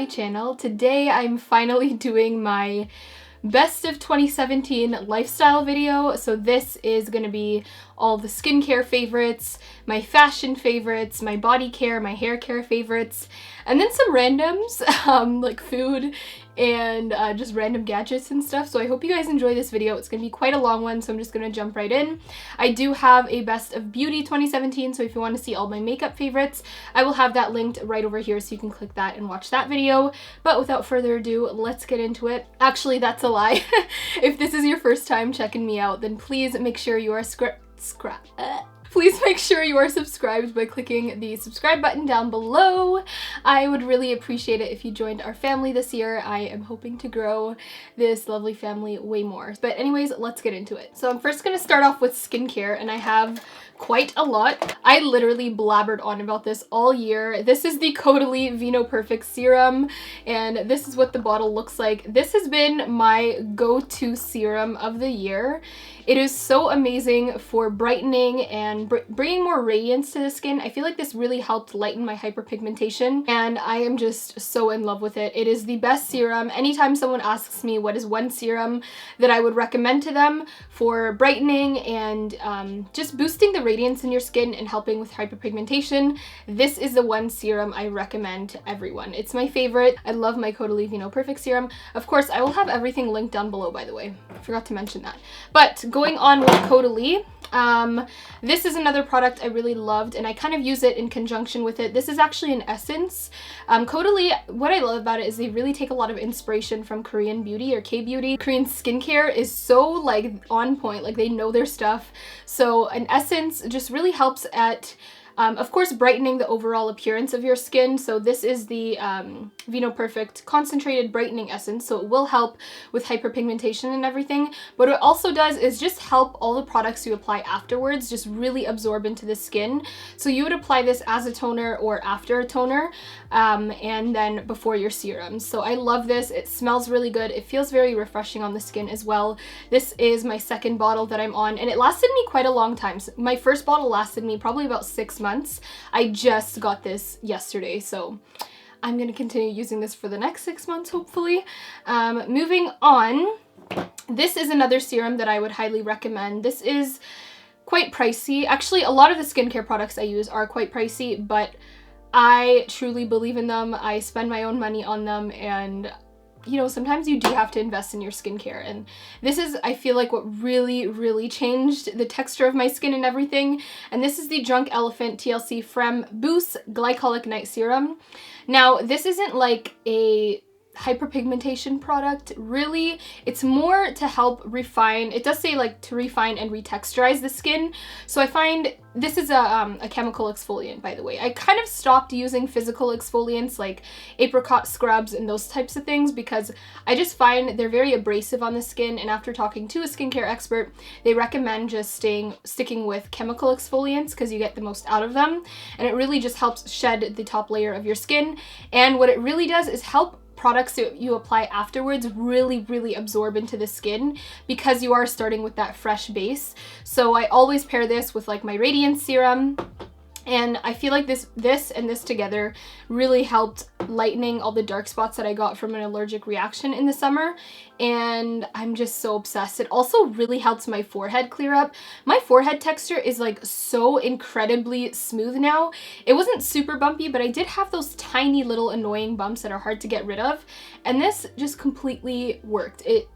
channel. Today I'm finally doing my best of 2017 lifestyle video. So this is going to be all the skincare favorites, my fashion favorites, my body care, my hair care favorites, and then some randoms like food and just random gadgets and stuff. So I hope you guys enjoy this video. It's going to be quite a long one, so I'm just going to jump right in. I do have a best of beauty 2017, so if you want to see all my makeup favorites, I will have that linked right over here so you can click that and watch that video. But without further ado, let's get into it. Actually, that's a lie. If this is your first time checking me out, then please make sure you are Please make sure you are subscribed by clicking the subscribe button down below. I would really appreciate it if you joined our family this year. I am hoping to grow this lovely family way more. But anyways, let's get into it. So I'm first going to start off with skincare, and I have quite a lot. I literally blabbered on about this all year. This is the Caudalie Vino Perfect Serum, and this is what the bottle looks like. This has been my go-to serum of the year. It is so amazing for brightening and bringing more radiance to the skin. I feel like this really helped lighten my hyperpigmentation, and I am just so in love with it. It is the best serum. Anytime someone asks me what is one serum that I would recommend to them for brightening and just boosting the radiance in your skin and helping with hyperpigmentation, this is the one serum I recommend to everyone. It's my favorite. I love my Caudalie Vino Perfect Serum. Of course, I will have everything linked down below, by the way. I forgot to mention that. But going on with Caudalie, this is another product I really loved, and I kind of use it in conjunction with it. This is actually an essence. Caudalie, what I love about it is they really take a lot of inspiration from Korean beauty or K-beauty. Korean skincare is so like on point, like they know their stuff. So an essence just really helps at of course, brightening the overall appearance of your skin. So this is the Vino Perfect Concentrated Brightening Essence. So it will help with hyperpigmentation and everything. But what it also does is just help all the products you apply afterwards just really absorb into the skin. So you would apply this as a toner or after a toner, and then before your serums. So I love this. It smells really good. It feels very refreshing on the skin as well. This is my second bottle that I'm on, and it lasted me quite a long time. So my first bottle lasted me probably about 6 months. I just got this yesterday, so I'm going to continue using this for the next 6 months, hopefully. Moving on, this is another serum that I would highly recommend. This is quite pricey. Actually, a lot of the skincare products I use are quite pricey, but I truly believe in them. I spend my own money on them, and you know, sometimes you do have to invest in your skincare, and this is, I feel like, what really changed the texture of my skin and everything. And this is the Drunk Elephant TLC Frem Boost Glycolic Night Serum. Now, this isn't like a hyperpigmentation product, really. It's more to help refine. It does say like to refine and retexturize the skin. So I find this is a chemical exfoliant, by the way. I kind of stopped using physical exfoliants like apricot scrubs and those types of things because I just find they're very abrasive on the skin, and after talking to a skincare expert, they recommend just sticking with chemical exfoliants because you get the most out of them, and it really just helps shed the top layer of your skin. And what it really does is help products that you apply afterwards really absorb into the skin because you are starting with that fresh base. So I always pair this with like my Radiance Serum, and I feel like this and this together really helped lightening all the dark spots that I got from an allergic reaction in the summer, and I'm just so obsessed. It also really helps my forehead clear up. My forehead texture is like so incredibly smooth now. It wasn't super bumpy, but I did have those tiny little annoying bumps that are hard to get rid of, and this just completely worked. It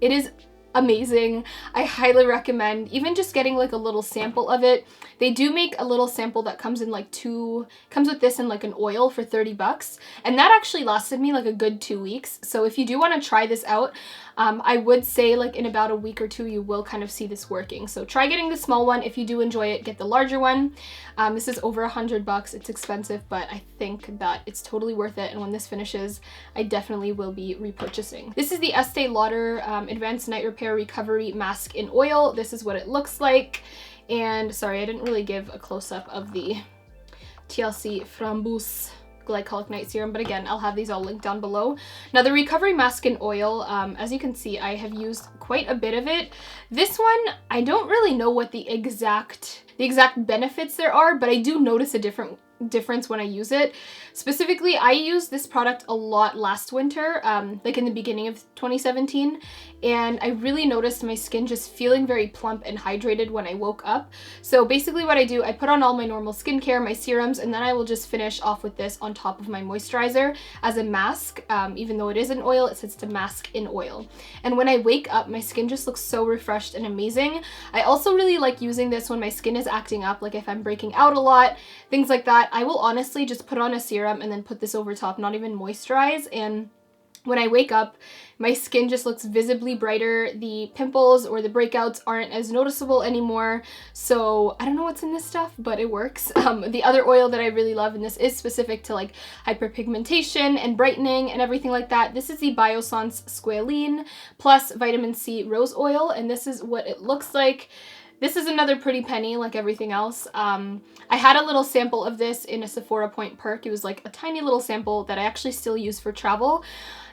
is amazing. I highly recommend even just getting like a little sample of it. They do make a little sample that comes in like comes with this in like an oil for 30 bucks, and that actually lasted me like a good 2 weeks. So if you do want to try this out, I would say like in about a week or two you will kind of see this working. So try getting the small one. If you do enjoy it, get the larger one. This is over 100 bucks. It's expensive, but I think that it's totally worth it, and when this finishes, I definitely will be repurchasing. This is the Estee Lauder Advanced Night Repair Recovery Mask in Oil. This is what it looks like. And sorry, I didn't really give a close-up of the TLC Framboos Glycolic Night Serum, but again, I'll have these all linked down below. Now, the Recovery Mask in Oil, as you can see, I have used quite a bit of it. This one, I don't really know what the exact benefits there are, but I do notice a difference when I use it. Specifically, I used this product a lot last winter, like in the beginning of 2017, and I really noticed my skin just feeling very plump and hydrated when I woke up. So basically what I do, I put on all my normal skincare, my serums, and then I will just finish off with this on top of my moisturizer as a mask. Even though it is an oil, it says to mask in oil. And when I wake up, my skin just looks so refreshed and amazing. I also really like using this when my skin is acting up, like if I'm breaking out a lot, things like that. I will honestly just put on a serum and then put this over top, not even moisturize, and when I wake up, my skin just looks visibly brighter. The pimples or the breakouts aren't as noticeable anymore. So I don't know what's in this stuff, but it works. The other oil that I really love, and this is specific to like hyperpigmentation and brightening and everything like that, this is the Biossance Squalene plus vitamin C rose oil, and this is what it looks like. This is another pretty penny like everything else. I had a little sample of this in a Sephora Point perk. It was like a tiny little sample that I actually still use for travel.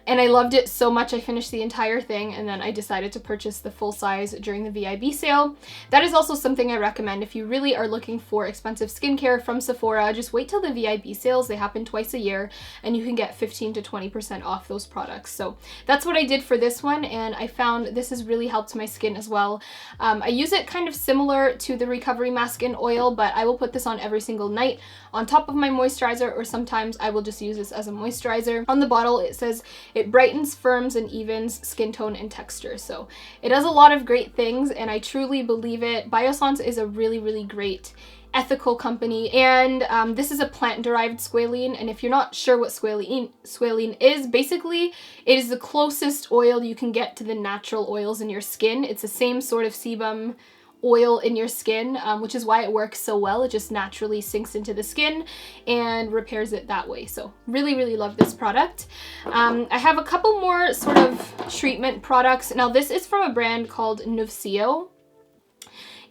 And I loved it so much I finished the entire thing, and then I decided to purchase the full size during the VIB sale. That is also something I recommend if you really are looking for expensive skincare from Sephora. Just wait till the VIB sales. They happen twice a year and you can get 15 to 20% off those products. So that's what I did for this one, and I found this has really helped my skin as well. I use it kind of similar to the Recovery Mask in Oil, but I will put this on every single night on top of my moisturizer, or sometimes I will just use this as a moisturizer. On the bottle it says it brightens, firms, and evens skin tone and texture. So it does a lot of great things, and I truly believe it. Biossance is a really, really great ethical company, and this is a plant-derived squalene, and if you're not sure what squalene is, basically it is the closest oil you can get to the natural oils in your skin. It's the same sort of sebum oil in your skin, which is why it works so well. It just naturally sinks into the skin and repairs it that way. So really, really love this product. I have a couple more sort of treatment products. Now this is from a brand called Nuvcio,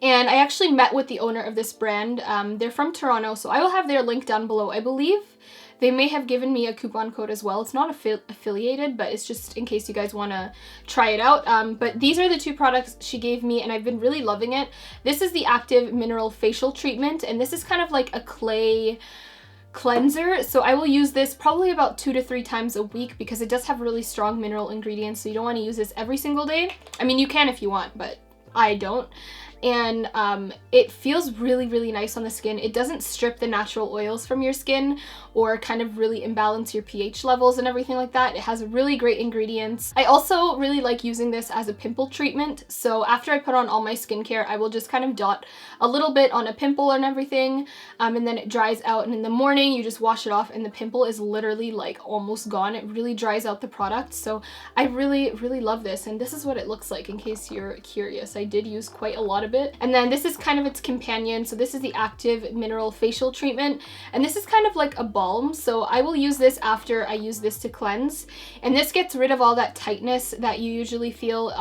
and I actually met with the owner of this brand. They're from Toronto, so I will have their link down below. I believe they may have given me a coupon code as well. It's not affiliated, but it's just in case you guys want to try it out. But these are the two products she gave me, and I've been really loving it. This is the Active Mineral Facial Treatment, and this is kind of like a clay cleanser. So I will use this probably about 2 to 3 times a week because it does have really strong mineral ingredients, so you don't want to use this every single day. I mean, you can if you want, but I don't. And it feels really, really nice on the skin. It doesn't strip the natural oils from your skin or kind of really imbalance your pH levels and everything like that. It has really great ingredients. I also really like using this as a pimple treatment. So after I put on all my skincare, I will just kind of dot a little bit on a pimple and everything, and then it dries out, and in the morning you just wash it off and the pimple is literally like almost gone. It really dries out the product. So I really, really love this, and this is what it looks like in case you're curious. I did use quite a lot of it. And then this is kind of its companion. So this is the Active Mineral Facial Treatment, and this is kind of like a balm. So I will use this after I use this to cleanse, and this gets rid of all that tightness that you usually feel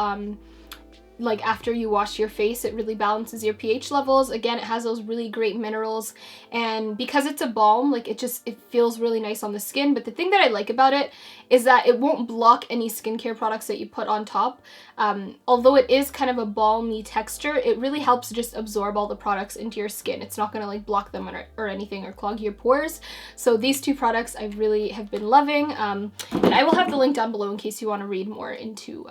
like after you wash your face. It really balances your pH levels. Again, it has those really great minerals, and because it's a balm, like it feels really nice on the skin. But the thing that I like about it is that it won't block any skincare products that you put on top. Although it is kind of a balmy texture, it really helps just absorb all the products into your skin. It's not going to like block them or anything or clog your pores. So these two products I really have been loving, and I will have the link down below in case you want to read more into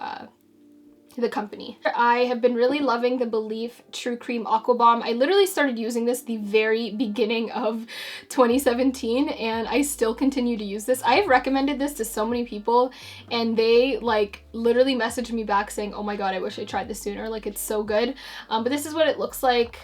the company. I have been really loving the Belief True Cream Aqua Bomb. I literally started using this the very beginning of 2017, and I still continue to use this. I have recommended this to so many people, and they like literally messaged me back saying, oh my god, I wish I tried this sooner, like it's so good. But this is what it looks like.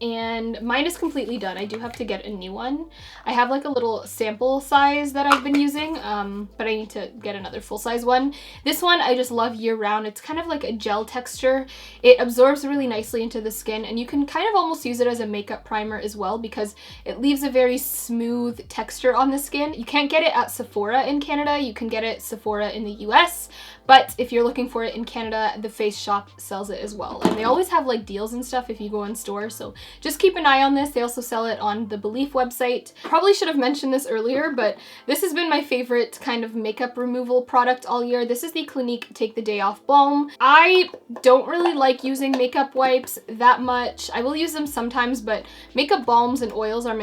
And mine is completely done. I do have to get a new one. I have like a little sample size that I've been using, but I need to get another full-size one. This one I just love year-round. It's kind of like a gel texture. It absorbs really nicely into the skin, and you can kind of almost use it as a makeup primer as well because it leaves a very smooth texture on the skin. You can't get it at Sephora in Canada. You can get it Sephora in the US, but if you're looking for it in Canada, the Face Shop sells it as well. And they always have like deals and stuff if you go in store, so just keep an eye on this. They also sell it on the Belief website. Probably should have mentioned this earlier, but this has been my favorite kind of makeup removal product all year. This is the Clinique Take the Day Off Balm. I don't really like using makeup wipes that much. I will use them sometimes, but makeup balms and oils are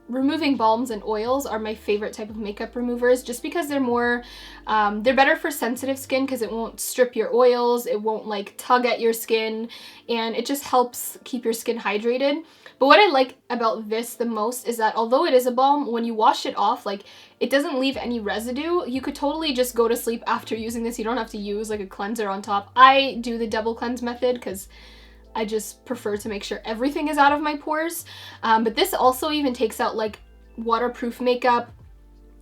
removing balms and oils are my favorite type of makeup removers, just because they're more, they're better for sensitive skin because it won't strip your oils, it won't like tug at your skin, and it just helps keep your skin hydrated. But what I like about this the most is that although it is a balm, when you wash it off, like, it doesn't leave any residue. You could totally just go to sleep after using this. You don't have to use like a cleanser on top. I do the double cleanse method because I just prefer to make sure everything is out of my pores. But this also even takes out like waterproof makeup.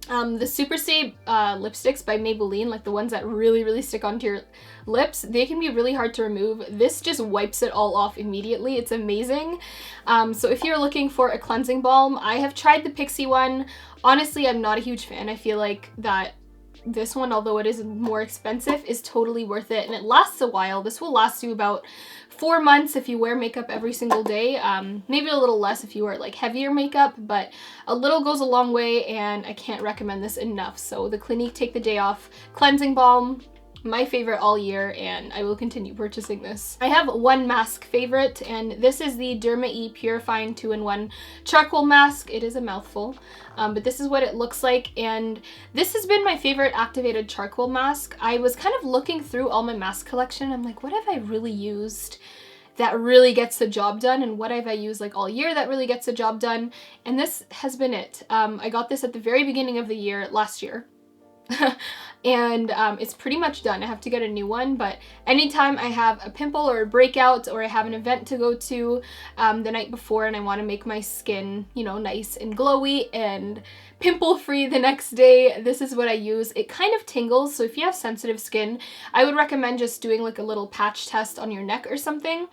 The Super Stay lipsticks by Maybelline, like the ones that really stick onto your lips, they can be really hard to remove. This just wipes it all off immediately. It's amazing. So if you're looking for a cleansing balm, I have tried the Pixi one. Honestly, I'm not a huge fan. I feel like that this one, although it is more expensive, is totally worth it, and it lasts a while. This will last you about 4 months if you wear makeup every single day. Maybe a little less if you wear like heavier makeup, but a little goes a long way, and I can't recommend this enough. So the Clinique Take the Day Off Cleansing Balm, my favorite all year, and I will continue purchasing this. I have one mask favorite, and this is the Derma E Purifying 2-in-1 Charcoal Mask. It is a mouthful, but this is what it looks like, and this has been my favorite activated charcoal mask. I was kind of looking through all my mask collection. I'm like, what have I really used that really gets the job done, and what have I used like all year that really gets the job done? And this has been it. I got this at the very beginning of the year, last year. And it's pretty much done. I have to get a new one, but anytime I have a pimple or a breakout, or I have an event to go to the night before and I want to make my skin, you know, nice and glowy and pimple free the next day, this is what I use. It kind of tingles, so if you have sensitive skin, I would recommend just doing like a little patch test on your neck or something.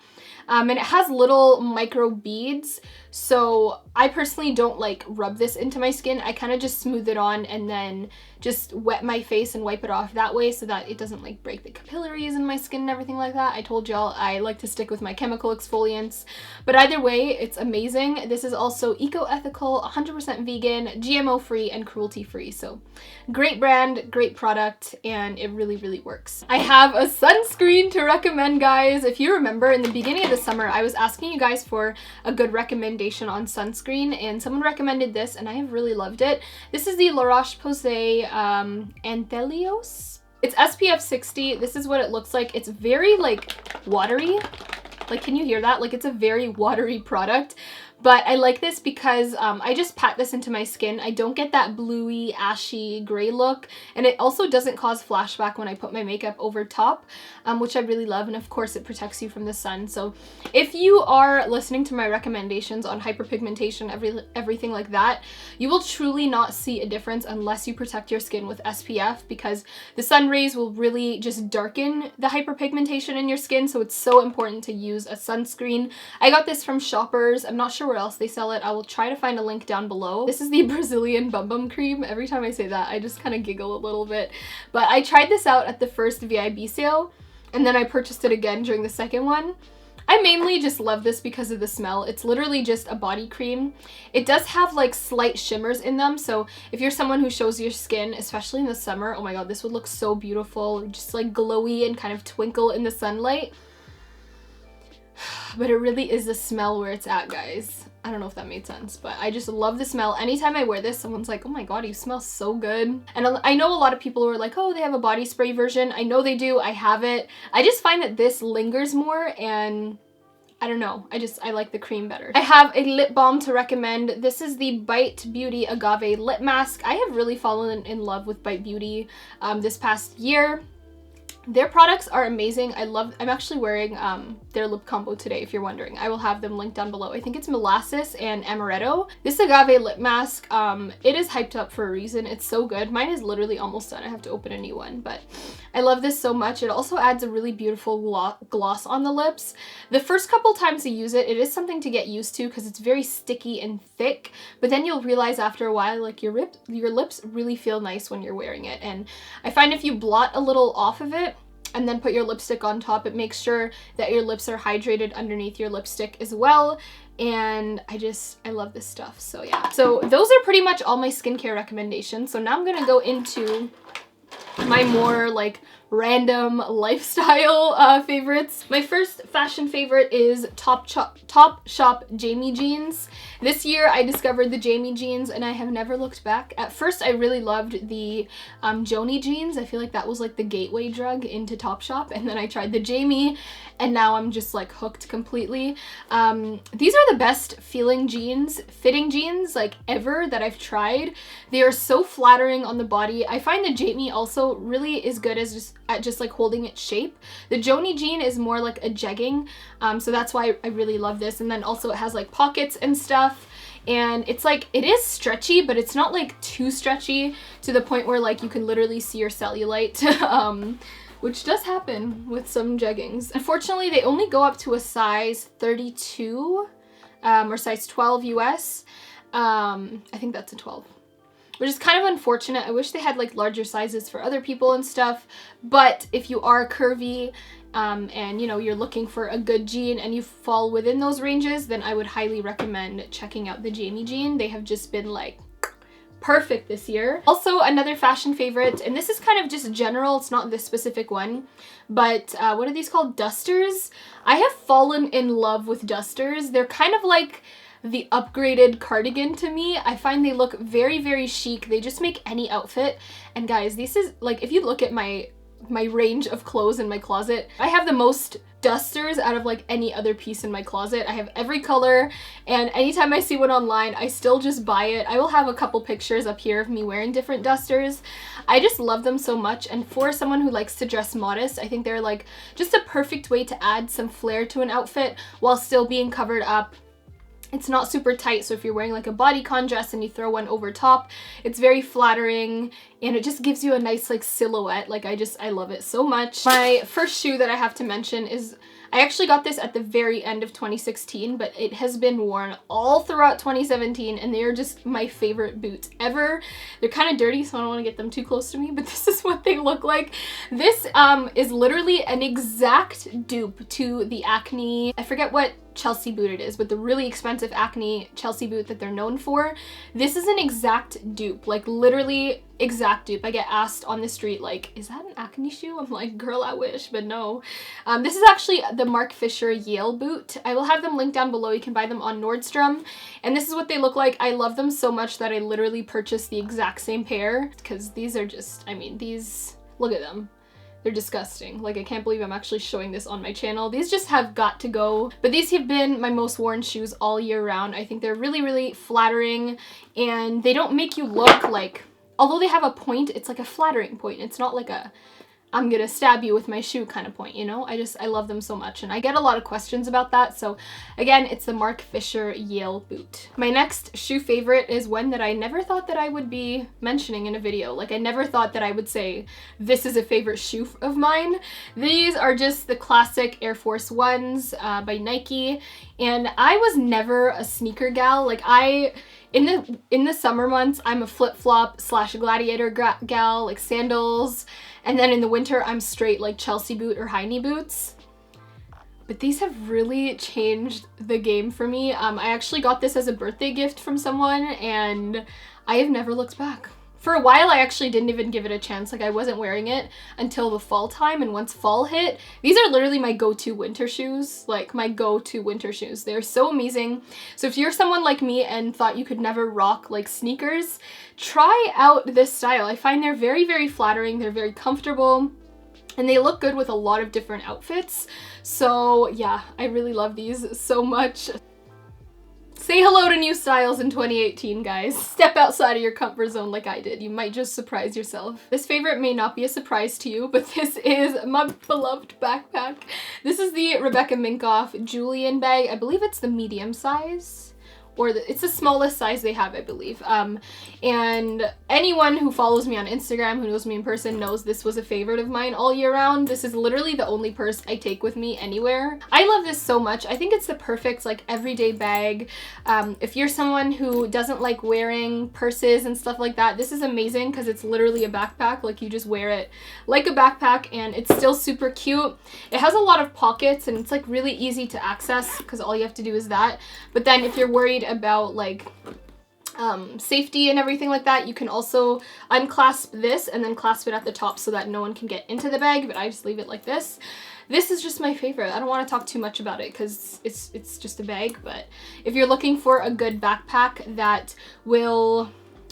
And it has little micro beads, so I personally don't like rub this into my skin. I kind of just smooth it on and then just wet my face and wipe it off that way so that it doesn't like break the capillaries in my skin and everything like that. I told y'all I like to stick with my chemical exfoliants, but either way, it's amazing. This is also eco-ethical, 100% vegan, GMO free, and cruelty free. So great brand, great product, and it really works. I have a sunscreen to recommend, guys. If you remember, in the beginning of the summer, I was asking you guys for a good recommendation on sunscreen, and someone recommended this, and I have really loved it. This is the La Roche-Posay Anthelios. It's SPF 60. This is what it looks like. It's very like watery. Like, can you hear that? Like, it's a very watery product. But I like this because I just pat this into my skin. I don't get that bluey, ashy, gray look. And it also doesn't cause flashback when I put my makeup over top, which I really love. And of course, it protects you from the sun. So if you are listening to my recommendations on hyperpigmentation, everything like that, you will truly not see a difference unless you protect your skin with SPF, because the sun rays will really just darken the hyperpigmentation in your skin. So it's so important to use a sunscreen. I got this from Shoppers. I'm not sure where else they sell it. I will try to find a link down below. This is the Brazilian Bum Bum Cream. Every time I say that, I just kind of giggle a little bit. But I tried this out at the first VIB sale, and then I purchased it again during the second one. I mainly just love this because of the smell. It's literally just a body cream. It does have like slight shimmers in them, so if you're someone who shows your skin, especially in the summer, oh my god, this would look so beautiful, just like glowy and kind of twinkle in the sunlight. But it really is the smell where it's at, guys. I don't know if that made sense, but I just love the smell. Anytime I wear this, someone's like, oh my god, you smell so good. And I know a lot of people are like, oh, they have a body spray version. I know they do. I have it. I just find that this lingers more, and I don't know. I like the cream better. I have a lip balm to recommend. This is the Bite Beauty Agave Lip Mask. I have really fallen in love with Bite Beauty this past year. Their products are amazing. I'm actually wearing their lip combo today, if you're wondering. I will have them linked down below. I think it's molasses and amaretto. This agave lip mask, it is hyped up for a reason. It's so good. Mine is literally almost done. I have to open a new one, but I love this so much. It also adds a really beautiful gloss on the lips. The first couple times you use it, it is something to get used to because it's very sticky and thick, but then you'll realize after a while, like, your lips really feel nice when you're wearing it. And I find if you blot a little off of it and then put your lipstick on top, it makes sure that your lips are hydrated underneath your lipstick as well. And I love this stuff. So yeah, so those are pretty much all my skincare recommendations. So now I'm gonna go into my more like random lifestyle favorites. My first fashion favorite is Topshop Jamie jeans. This year I discovered the Jamie jeans and I have never looked back. At first I really loved the Joni jeans. I feel like that was like the gateway drug into Topshop, and then I tried the Jamie and now I'm just like hooked completely. These are the best fitting jeans like ever that I've tried. They are so flattering on the body. I find the Jamie also really is good as just like holding its shape. The Joni jean is more like a jegging, so that's why I really love this. And then also it has like pockets and stuff, and it's like, it is stretchy, but it's not like too stretchy to the point where like you can literally see your cellulite, which does happen with some jeggings. Unfortunately, they only go up to a size 32 or size 12 US. I think that's a 12. Which is kind of unfortunate. I wish they had like larger sizes for other people and stuff. But if you are curvy and you know, you're looking for a good jean and you fall within those ranges, then I would highly recommend checking out the Jamie jean. They have just been like perfect this year. Also, another fashion favorite, and this is kind of just general, it's not this specific one, but what are these called? Dusters. I have fallen in love with dusters. They're kind of like the upgraded cardigan to me. I find they look very, very chic. They just make any outfit. And guys, this is like, if you look at my range of clothes in my closet, I have the most dusters out of like any other piece in my closet. I have every color, and anytime I see one online, I still just buy it. I will have a couple pictures up here of me wearing different dusters. I just love them so much, and for someone who likes to dress modest, I think they're like just a perfect way to add some flair to an outfit while still being covered up. It's not super tight, so if you're wearing like a bodycon dress and you throw one over top, it's very flattering and it just gives you a nice like silhouette. Like I love it so much. My first shoe that I have to mention is, I actually got this at the very end of 2016, but it has been worn all throughout 2017 and they are just my favorite boots ever. They're kind of dirty, so I don't want to get them too close to me, but this is what they look like. This is literally an exact dupe to the Acne, I forget what Chelsea boot it is, but the really expensive Acne Chelsea boot that they're known for. This is an exact dupe, like literally exact dupe. I get asked on the street like, is that an Acne shoe? I'm like, girl, I wish, but no. This is actually the Mark Fisher Yale boot. I will have them linked down below. You can buy them on Nordstrom, and this is what they look like. I love them so much that I literally purchased the exact same pair, because these are just, I mean, these, look at them. They're disgusting. Like, I can't believe I'm actually showing this on my channel. These just have got to go. But these have been my most worn shoes all year round. I think they're really, really flattering, and they don't make you look like, although they have a point, it's like a flattering point. It's not like a, I'm gonna stab you with my shoe kind of point, you know? I love them so much, and I get a lot of questions about that. So again, it's the Mark Fisher Yale boot. My next shoe favorite is one that I never thought that I would be mentioning in a video. Like, I never thought that I would say this is a favorite shoe of mine. These are just the classic Air Force Ones by Nike, and I was never a sneaker gal. Like, in the summer months, I'm a flip-flop / gladiator gal, like sandals. And then in the winter, I'm straight like Chelsea boot or high knee boots. But these have really changed the game for me. I actually got this as a birthday gift from someone, and I have never looked back. For a while, I actually didn't even give it a chance. Like, I wasn't wearing it until the fall time, and once fall hit, these are literally my go-to winter shoes. Like, my go-to winter shoes. They're so amazing. So if you're someone like me and thought you could never rock, like, sneakers, try out this style. I find they're very, very flattering. They're very comfortable, and they look good with a lot of different outfits. So, yeah, I really love these so much. Say hello to new styles in 2018, guys. Step outside of your comfort zone like I did. You might just surprise yourself. This favorite may not be a surprise to you, but this is my beloved backpack. This is the Rebecca Minkoff Julian bag. I believe it's the medium size. Or it's the smallest size they have, I believe. And anyone who follows me on Instagram, who knows me in person, knows this was a favorite of mine all year round. This is literally the only purse I take with me anywhere. I love this so much. I think it's the perfect like everyday bag. If you're someone who doesn't like wearing purses and stuff like that, this is amazing because it's literally a backpack. Like, you just wear it like a backpack, and it's still super cute. It has a lot of pockets, and it's like really easy to access because all you have to do is that. But then if you're worried about like safety and everything like that. You can also unclasp this and then clasp it at the top so that no one can get into the bag, but I just leave it like this. This is just my favorite. I don't want to talk too much about it because it's just a bag, but if you're looking for a good backpack that will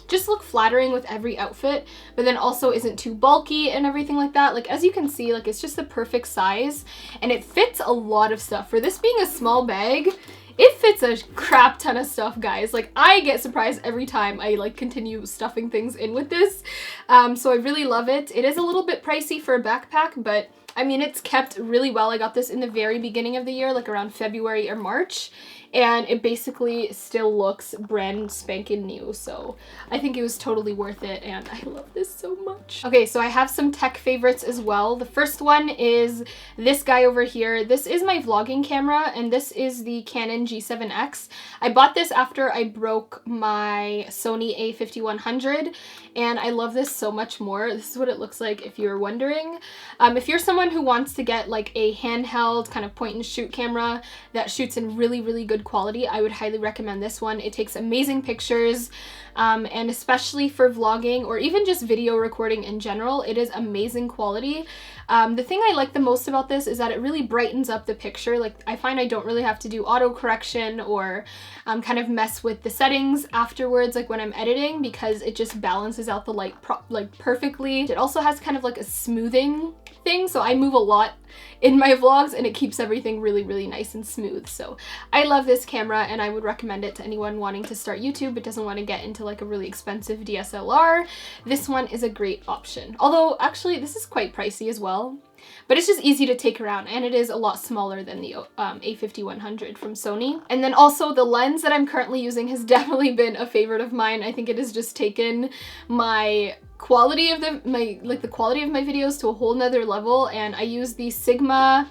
just look flattering with every outfit, but then also isn't too bulky and everything like that, like as you can see, like it's just the perfect size and it fits a lot of stuff. For this being a small bag, it fits a crap ton of stuff, guys. Like, I get surprised every time I, like, continue stuffing things in with this. So I really love it. It is a little bit pricey for a backpack, but, I mean, it's kept really well. I got this in the very beginning of the year, like around February or March, and it basically still looks brand spanking new. So I think it was totally worth it, and I love this so much. Okay, so I have some tech favorites as well. The first one is this guy over here. This is my vlogging camera, and this is the Canon G7X. I bought this after I broke my Sony a5100, and I love this so much more. This is what it looks like if you're wondering. If you're someone who wants to get like a handheld kind of point and shoot camera that shoots in really, really good quality, I would highly recommend this one. It takes amazing pictures, and especially for vlogging or even just video recording in general, it is amazing quality. The thing I like the most about this is that it really brightens up the picture. Like, I find I don't really have to do auto correction or kind of mess with the settings afterwards, like when I'm editing, because it just balances out the light perfectly. It also has kind of like a smoothing thing, so I move a lot in my vlogs and it keeps everything really, really nice and smooth. So I love this camera and I would recommend it to anyone wanting to start YouTube but doesn't want to get into like a really expensive DSLR. This one is a great option. Although actually this is quite pricey as well, but it's just easy to take around and it is a lot smaller than the a5100 from Sony. And then also the lens that I'm currently using has definitely been a favorite of mine. I think it has just taken my quality of the quality of my videos to a whole nother level, and I use the Sigma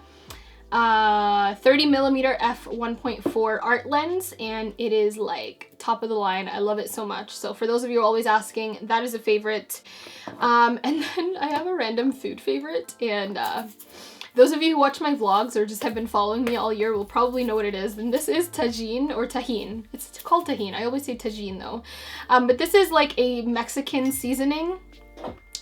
30mm f1.4 art lens, and it is like top of the line. I love it so much. So for those of you always asking, that is a favorite. And then I have a random food favorite, and those of you who watch my vlogs or just have been following me all year will probably know what it is, and this is tagine or tahine. It's called tahine. I always say tagine though. But this is like a Mexican seasoning,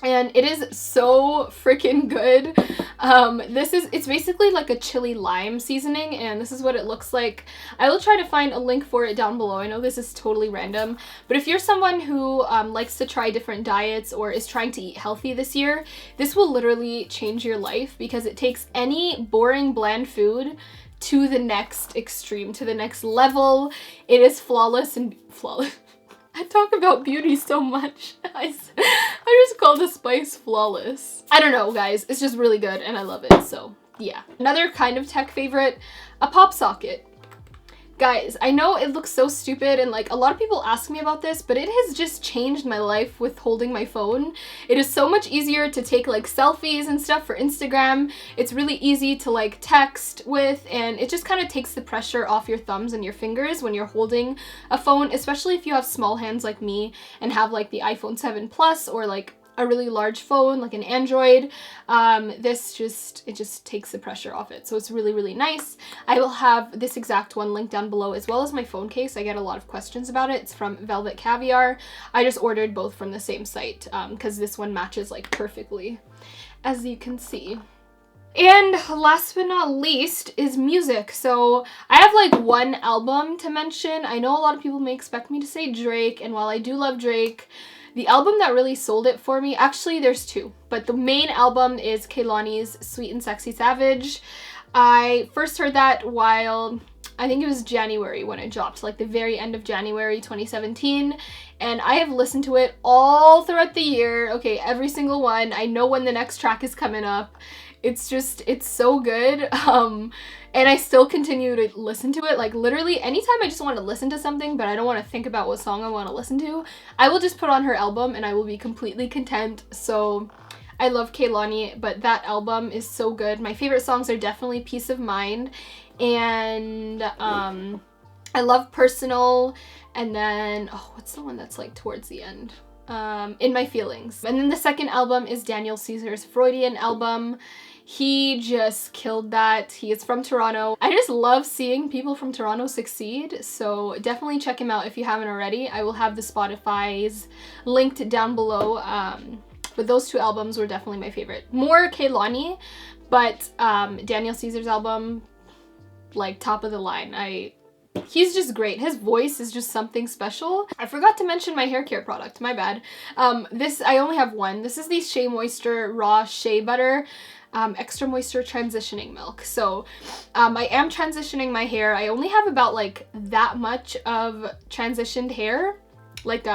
and it is so freaking good. It's basically like a chili lime seasoning, and this is what it looks like. I will try to find a link for it down below. I know this is totally random, but if you're someone who likes to try different diets or is trying to eat healthy this year, this will literally change your life because it takes any boring, bland food to the next extreme, to the next level. It is flawless and flawless. I talk about beauty so much. I just call the spice flawless. I don't know, guys. It's just really good and I love it, so yeah. Another kind of tech favorite, a pop socket. Guys, I know it looks so stupid and like a lot of people ask me about this, but it has just changed my life with holding my phone. It is so much easier to take like selfies and stuff for Instagram. It's really easy to like text with, and it just kind of takes the pressure off your thumbs and your fingers when you're holding a phone, especially if you have small hands like me and have like the iPhone 7 Plus or like a really large phone like an Android. It just takes the pressure off it, so it's really, really nice. I will have this exact one linked down below, as well as my phone case. I get a lot of questions about it. It's from Velvet Caviar. I just ordered both from the same site because this one matches like perfectly, as you can see. And last but not least is music. So I have like one album to mention. I know a lot of people may expect me to say Drake, and while I do love Drake, the album that really sold it for me, actually there's two, but the main album is Kehlani's Sweet and Sexy Savage. I first heard that while, I think it was January when it dropped, like the very end of January 2017, and I have listened to it all throughout the year. Okay, every single one. I know when the next track is coming up. It's so good. And I still continue to listen to it. Like literally anytime I just want to listen to something but I don't want to think about what song I want to listen to, I will just put on her album and I will be completely content. So I love Kehlani, but that album is so good. My favorite songs are definitely Peace of Mind, and I love Personal, and then, oh, what's the one that's like towards the end? In My Feelings. And then the second album is Daniel Caesar's Freudian album. He just killed that. He is from Toronto. I just love seeing people from Toronto succeed, so definitely check him out if you haven't already. I will have the Spotify's linked down below, but those two albums were definitely my favorite. More Kehlani, but Daniel Caesar's album, like top of the line. He's just great. His voice is just something special. I forgot to mention my hair care product, my bad. This, I only have one. This is the Shea Moisture Raw Shea Butter Extra Moisture Transitioning Milk. So I am transitioning my hair. I only have about like that much of transitioned hair, like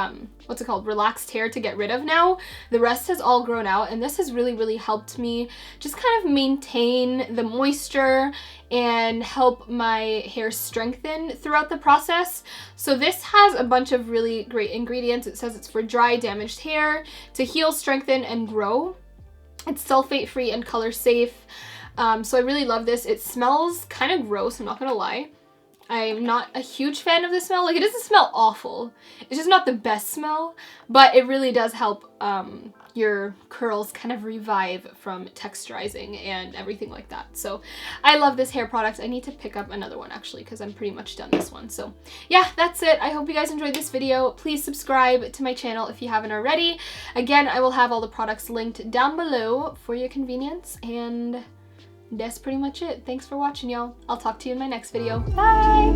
what's it called, relaxed hair to get rid of now. The rest has all grown out, and this has really helped me just kind of maintain the moisture and help my hair strengthen throughout the process. So this has a bunch of really great ingredients. It says it's for dry, damaged hair to heal, strengthen, and grow. It's sulfate free and color safe. So I really love this. It smells kind of gross, I'm not gonna lie. I'm not a huge fan of the smell. Like, it doesn't smell awful. It's just not the best smell, but it really does help your curls kind of revive from texturizing and everything like that. So I love this hair product. I need to pick up another one actually, because I'm pretty much done this one. So yeah, that's it. I hope you guys enjoyed this video. Please subscribe to my channel if you haven't already. Again, I will have all the products linked down below for your convenience, and that's pretty much it. Thanks for watching, y'all. I'll talk to you in my next video. Bye!